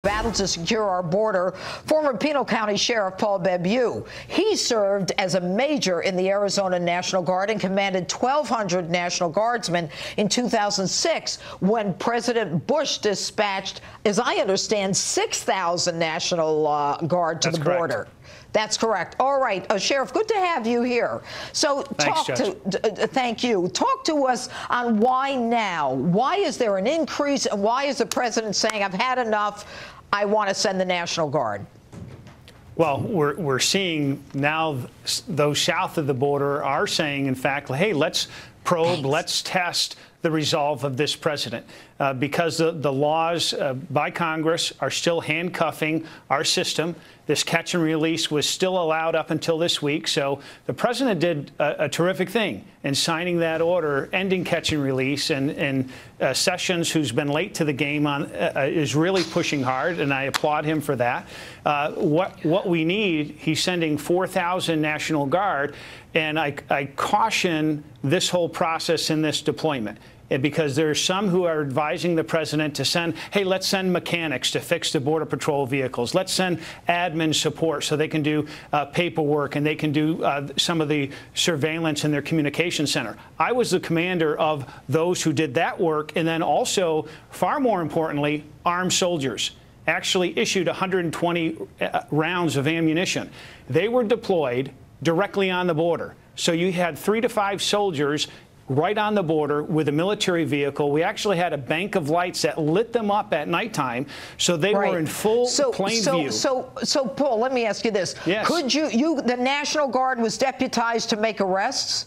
Battle to secure our border, former Pinal County Sheriff Paul Babeu. He served as a major in the Arizona National Guard and commanded 1,200 National Guardsmen in 2006 when President Bush dispatched, as I understand, 6,000 National Guard to the border. That's correct. All right, Sheriff, good to have you here. So thank you. Talk to us on why now. Why is there an increase, and why is the president saying, I've had enough, I want to send the National Guard? Well, we're seeing now those south of the border are saying, in fact, hey, let's probe, let's test the resolve of this president, because the laws by Congress are still handcuffing our system. This catch and release was still allowed up until this week. So the president did a terrific thing in signing that order, ending catch and release. And Sessions, who's been late to the game, is really pushing hard, and I applaud him for that. What we need, he's sending 4,000 National Guard, and I caution this whole process in this deployment, because there are some who are advising the president to send, hey, let's send mechanics to fix the Border Patrol vehicles. Let's send admin support so they can do paperwork and they can do some of the surveillance in their communication center. I was the commander of those who did that work, and then also, far more importantly, armed soldiers. Actually issued 120 rounds of ammunition. They were deployed directly on the border. So you had 3 to 5 soldiers right on the border with a military vehicle. We actually had a bank of lights that lit them up at nighttime, so they were in full plain view. So, Paul, let me ask you this. Yes. Could the National Guard was deputized to make arrests?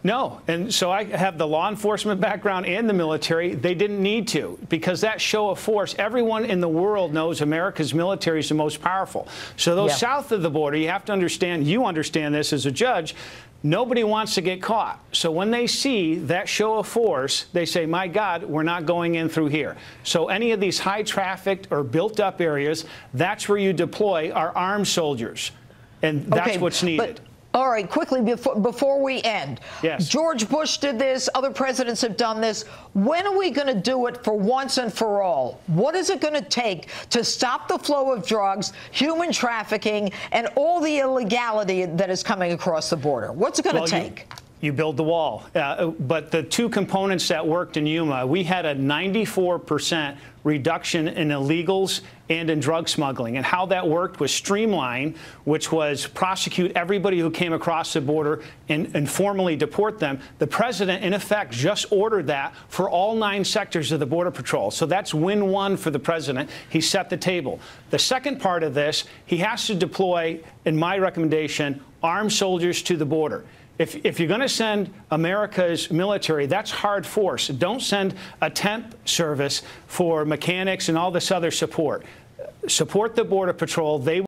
No, and so I have the law enforcement background and the military. They didn't need to, because that show of force, everyone in the world knows America's military is the most powerful. So those south of the border, you have to understand, you understand this as a judge, nobody wants to get caught. So when they see that show of force, they say, my God, we're not going in through here. So any of these high trafficked or built up areas, that's where you deploy our armed soldiers. And that's what's needed. All right, quickly, before we end. Yes. George Bush did this. Other presidents have done this. When are we going to do it for once and for all? What is it going to take to stop the flow of drugs, human trafficking, and all the illegality that is coming across the border? What's it going to take? You build the wall. But the two components that worked in Yuma, we had a 94% reduction in illegals and in drug smuggling. And how that worked was streamline, which was prosecute everybody who came across the border and formally deport them. The president, in effect, just ordered that for all 9 sectors of the Border Patrol. So that's win-1 for the president. He set the table. The second part of this, he has to deploy, in my recommendation, armed soldiers to the border. If you're going to send America's military, that's hard force. Don't send a temp service for mechanics and all this other support. Support the Border Patrol. They